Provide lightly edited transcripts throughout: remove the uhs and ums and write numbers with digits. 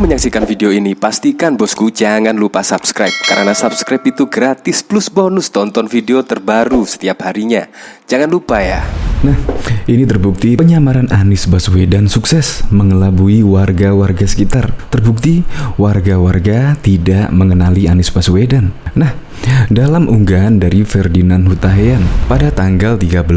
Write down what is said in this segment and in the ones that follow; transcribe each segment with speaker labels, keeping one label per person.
Speaker 1: menyaksikan video ini, pastikan bosku jangan lupa subscribe. Karena subscribe itu gratis plus bonus tonton video terbaru setiap harinya. Jangan lupa ya.
Speaker 2: Nah, ini terbukti penyamaran Anies Baswedan sukses mengelabui warga-warga sekitar. Terbukti warga-warga tidak mengenali Anies Baswedan. Nah, dalam unggahan dari Ferdinand Hutahian pada tanggal 13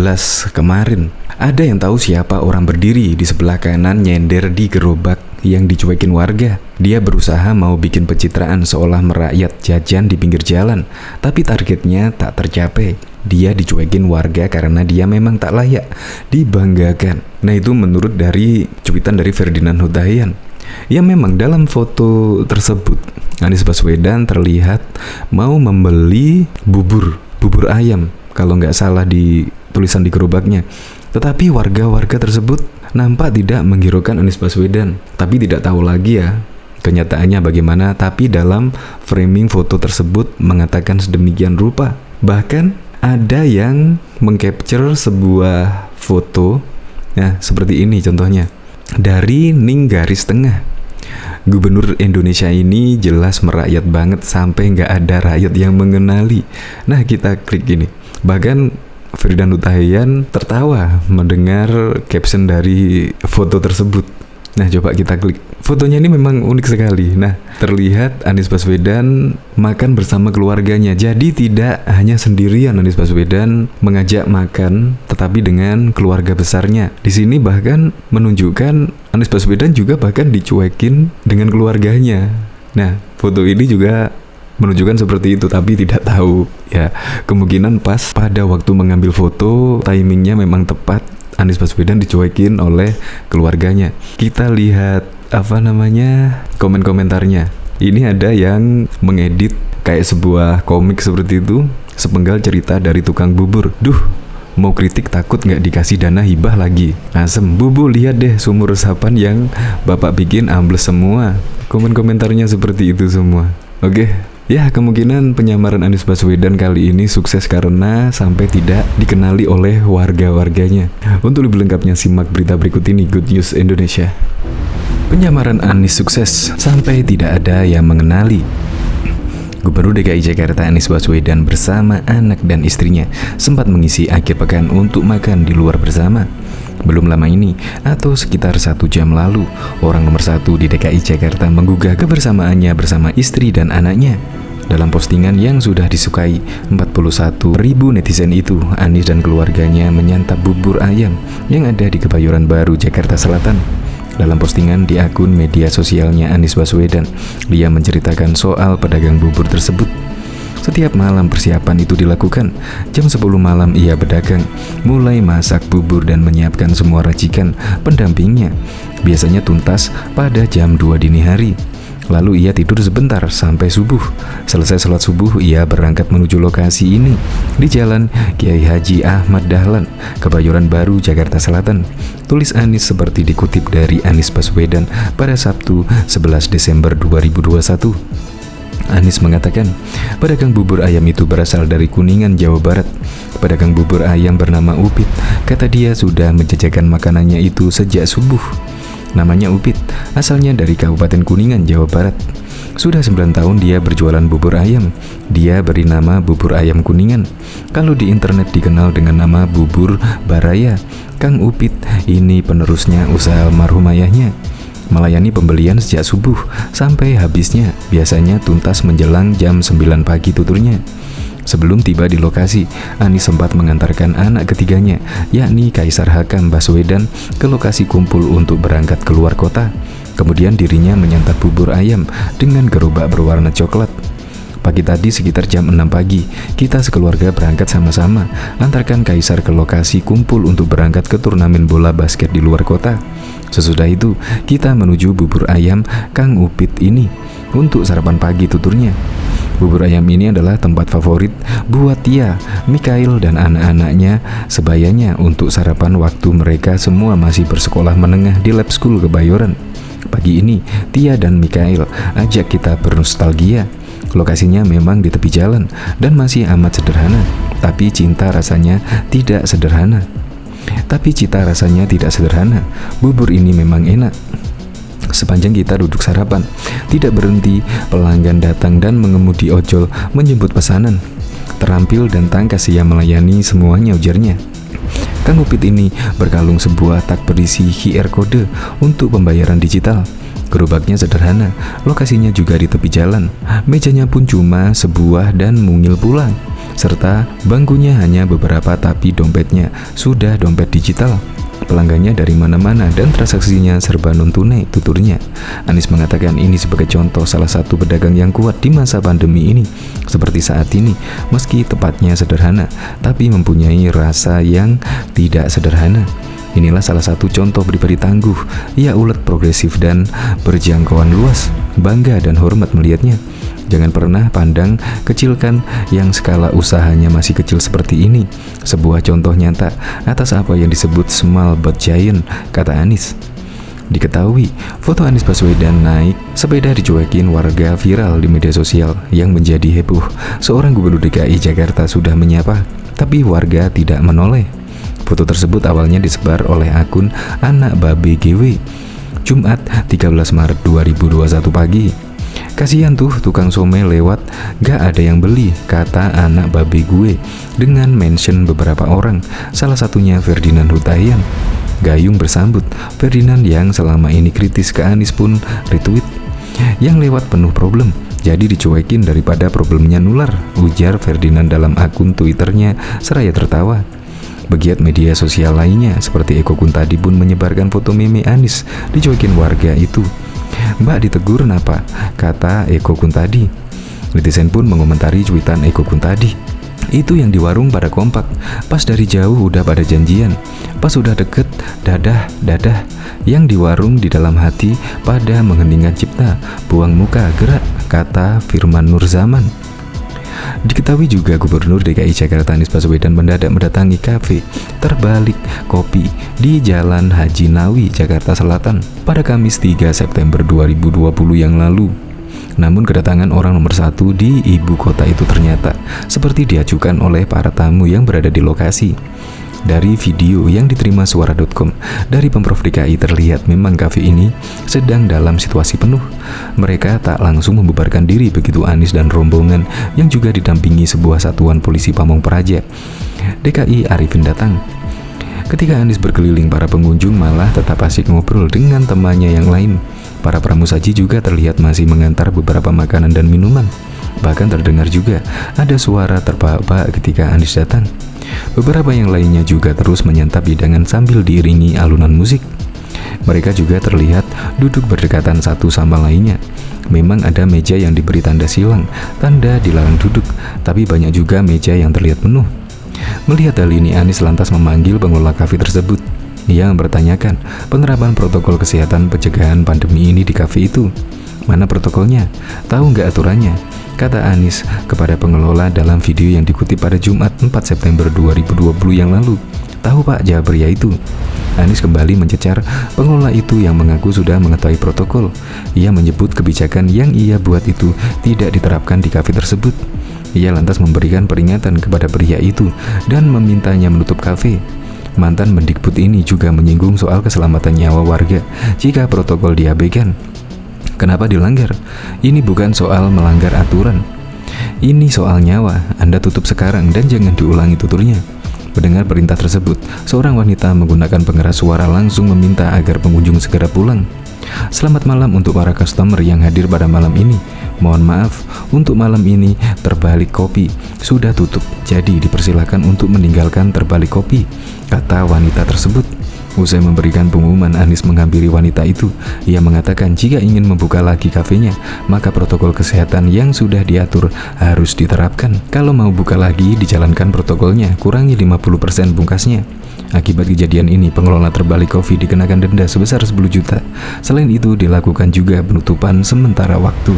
Speaker 2: kemarin, ada yang tahu siapa orang berdiri di sebelah kanan nyender di gerobak yang dicuekin warga. Dia berusaha mau bikin pencitraan seolah merakyat jajan di pinggir jalan, tapi targetnya tak tercapai. Dia dicuekin warga karena dia memang tak layak dibanggakan. Nah, itu menurut dari cuitan dari Ferdinand Hutahian. Ya, memang dalam foto tersebut Anies Baswedan terlihat mau membeli bubur ayam, kalau nggak salah di tulisan di gerobaknya. Tetapi warga-warga tersebut nampak tidak menghiraukan Anies Baswedan. Tapi tidak tahu lagi ya kenyataannya bagaimana. Tapi dalam framing foto tersebut mengatakan sedemikian rupa. Bahkan ada yang mengcapture sebuah foto, ya seperti ini contohnya, dari Ning Garis Tengah. Gubernur Indonesia ini jelas merakyat banget sampai nggak ada rakyat yang mengenali. Nah, kita klik ini. Bahkan Ferdinand Hutahian tertawa mendengar caption dari foto tersebut. Nah, coba kita klik. Fotonya ini memang unik sekali. Nah, terlihat Anies Baswedan makan bersama keluarganya. Jadi tidak hanya sendirian Anies Baswedan mengajak makan, tetapi dengan keluarga besarnya. Di sini bahkan menunjukkan Anies Baswedan juga bahkan dicuekin dengan keluarganya. Nah, foto ini juga menunjukkan seperti itu, tapi tidak tahu ya, kemungkinan pas pada waktu mengambil foto timingnya memang tepat Anies Baswedan dicuekin oleh keluarganya. Kita lihat komen-komentarnya. Ini ada yang mengedit kayak sebuah komik seperti itu, sepenggal cerita dari tukang bubur. Duh, mau kritik takut nggak dikasih dana hibah lagi. Asem, bubu lihat deh sumur resapan yang bapak bikin ambles semua. Komen-komentarnya seperti itu semua. Oke. Ya, kemungkinan penyamaran Anies Baswedan kali ini sukses karena sampai tidak dikenali oleh warga-warganya. Untuk lebih lengkapnya simak berita berikut ini, Good News Indonesia. Penyamaran Anies sukses sampai tidak ada yang mengenali. Gubernur DKI Jakarta Anies Baswedan bersama anak dan istrinya sempat mengisi akhir pekan untuk makan di luar bersama. Belum lama ini, atau sekitar 1 jam lalu, orang nomor 1 di DKI Jakarta menggugah kebersamaannya bersama istri dan anaknya. Dalam postingan yang sudah disukai 41.000 netizen itu, Anies dan keluarganya menyantap bubur ayam yang ada di Kebayoran Baru, Jakarta Selatan. Dalam postingan di akun media sosialnya Anies Baswedan, dia menceritakan soal pedagang bubur tersebut. Setiap malam persiapan itu dilakukan. Jam 10 malam ia berdagang, mulai masak bubur dan menyiapkan semua racikan pendampingnya. Biasanya tuntas pada jam 2 dini hari. Lalu ia tidur sebentar sampai subuh. Selesai sholat subuh, ia berangkat menuju lokasi ini di Jalan Kiai Haji Ahmad Dahlan, Kebayoran Baru, Jakarta Selatan. Tulis Anies seperti dikutip dari Anies Baswedan pada Sabtu 11 Desember 2021. Anies mengatakan, pedagang bubur ayam itu berasal dari Kuningan, Jawa Barat. Pedagang bubur ayam bernama Upit. Kata dia sudah menjajakan makanannya itu sejak subuh. Namanya Upit, asalnya dari Kabupaten Kuningan, Jawa Barat. Sudah 9 tahun dia berjualan bubur ayam. Dia beri nama bubur ayam Kuningan. Kalau di internet dikenal dengan nama bubur Baraya. Kang Upit ini penerusnya usaha almarhum ayahnya. Melayani pembelian sejak subuh sampai habisnya, biasanya tuntas menjelang jam 9 pagi tuturnya. Sebelum tiba di lokasi, Anies sempat mengantarkan anak ketiganya, yakni Kaisar Hakam Baswedan, ke lokasi kumpul untuk berangkat keluar kota. Kemudian dirinya menyantap bubur ayam dengan gerobak berwarna coklat. Pagi tadi sekitar jam 6 pagi, kita sekeluarga berangkat sama-sama, antarkan Kaisar ke lokasi kumpul untuk berangkat ke turnamen bola basket di luar kota. Sesudah itu, kita menuju bubur ayam Kang Upit ini untuk sarapan pagi tuturnya. Bubur ayam ini adalah tempat favorit buat Tia, Mikail, dan anak-anaknya sebayanya untuk sarapan waktu mereka semua masih bersekolah menengah di Lab School Kebayoran. Pagi ini, Tia dan Mikail ajak kita bernostalgia. Lokasinya memang di tepi jalan dan masih amat sederhana, tapi cita rasanya tidak sederhana. Bubur ini memang enak. Sepanjang kita duduk sarapan, tidak berhenti, pelanggan datang dan mengemudi ojol menjemput pesanan. Terampil dan tangkas ia melayani semuanya, ujarnya. Kang Upit ini berkalung sebuah tak berisi QR kode untuk pembayaran digital. Gerobaknya sederhana, lokasinya juga di tepi jalan. Mejanya pun cuma sebuah dan mungil pula. Serta bangkunya hanya beberapa, tapi dompetnya sudah dompet digital. Pelanggannya dari mana-mana dan transaksinya serba non-tunai, tuturnya. Anies mengatakan ini sebagai contoh salah satu pedagang yang kuat di masa pandemi ini. Seperti saat ini, meski tempatnya sederhana, tapi mempunyai rasa yang tidak sederhana. Inilah salah satu contoh pribadi tangguh. Ia ulet, progresif, dan berjangkauan luas. Bangga dan hormat melihatnya. Jangan pernah pandang kecilkan yang skala usahanya masih kecil seperti ini. Sebuah contoh nyata atas apa yang disebut small but giant, kata Anies. Diketahui, foto Anies Baswedan naik sepeda dicuekin warga viral di media sosial yang menjadi heboh. Seorang gubernur DKI Jakarta sudah menyapa, tapi warga tidak menoleh. Foto tersebut awalnya disebar oleh akun Anak Babe GW, Jumat 13 Maret 2021 pagi. Kasihan tuh tukang somai lewat, gak ada yang beli, kata anak babe gue, dengan mention beberapa orang, salah satunya Ferdinand Hutahian. Gayung bersambut, Ferdinand yang selama ini kritis ke Anies pun retweet. Yang lewat penuh problem, jadi dicuekin daripada problemnya nular, ujar Ferdinand dalam akun Twitternya seraya tertawa. Begiat media sosial lainnya seperti Eko Kuntadi pun menyebarkan foto meme Anies dicuekin warga itu. Mbak ditegur kenapa? Kata Eko Kuntadi. Netizen pun mengomentari cuitan Eko Kuntadi. Itu yang di warung pada kompak, pas dari jauh udah pada janjian, pas udah deket dadah. Yang di warung di dalam hati pada mengheningkan cipta, buang muka gerak, kata Firman Nurzaman. Diketahui juga Gubernur DKI Jakarta Anies Baswedan mendadak mendatangi kafe Terbalik Kopi di Jalan Haji Nawi, Jakarta Selatan pada Kamis 3 September 2020 yang lalu. Namun kedatangan orang nomor satu di ibu kota itu ternyata seperti diajukan oleh para tamu yang berada di lokasi. Dari video yang diterima suara.com dari Pemprov DKI terlihat memang kafe ini sedang dalam situasi penuh. Mereka tak langsung membubarkan diri begitu Anies dan rombongan yang juga didampingi sebuah satuan polisi Pamong Praja DKI Arifin datang. Ketika Anies berkeliling, para pengunjung malah tetap asik ngobrol dengan temannya yang lain. Para pramusaji juga terlihat masih mengantar beberapa makanan dan minuman. Bahkan terdengar juga ada suara terbahak-bahak ketika Anies datang. Beberapa yang lainnya juga terus menyantap hidangan sambil diiringi alunan musik. Mereka juga terlihat duduk berdekatan satu sama lainnya. Memang ada meja yang diberi tanda silang, tanda dilarang duduk, tapi banyak juga meja yang terlihat penuh. Melihat hal ini, Anies lantas memanggil pengelola kafe tersebut. Ia mempertanyakan penerapan protokol kesehatan pencegahan pandemi ini di kafe itu. Mana protokolnya? Tahu nggak aturannya? Kata Anies kepada pengelola dalam video yang dikutip pada Jumat 4 September 2020 yang lalu. Tahu Pak, jawab pria itu. Anies kembali mencecar pengelola itu yang mengaku sudah mengetahui protokol. Ia menyebut kebijakan yang ia buat itu tidak diterapkan di kafe tersebut. Ia lantas memberikan peringatan kepada pria itu dan memintanya menutup kafe. Mantan Mendikbud ini juga menyinggung soal keselamatan nyawa warga jika protokol diabaikan. Kenapa dilanggar? Ini bukan soal melanggar aturan. Ini soal nyawa. Anda tutup sekarang dan jangan diulangi, tuturnya. Mendengar perintah tersebut, seorang wanita menggunakan pengeras suara langsung meminta agar pengunjung segera pulang. Selamat malam untuk para customer yang hadir pada malam ini. Mohon maaf, untuk malam ini Terbalik Kopi sudah tutup, jadi dipersilakan untuk meninggalkan Terbalik Kopi, kata wanita tersebut. Usai memberikan pengumuman, Anies menghampiri wanita itu. Ia mengatakan jika ingin membuka lagi kafenya, maka protokol kesehatan yang sudah diatur harus diterapkan. Kalau mau buka lagi, dijalankan protokolnya, kurangi 50% bungkasnya. Akibat kejadian ini, pengelola Terbalik Kopi dikenakan denda sebesar 10 juta. Selain itu, dilakukan juga penutupan sementara waktu.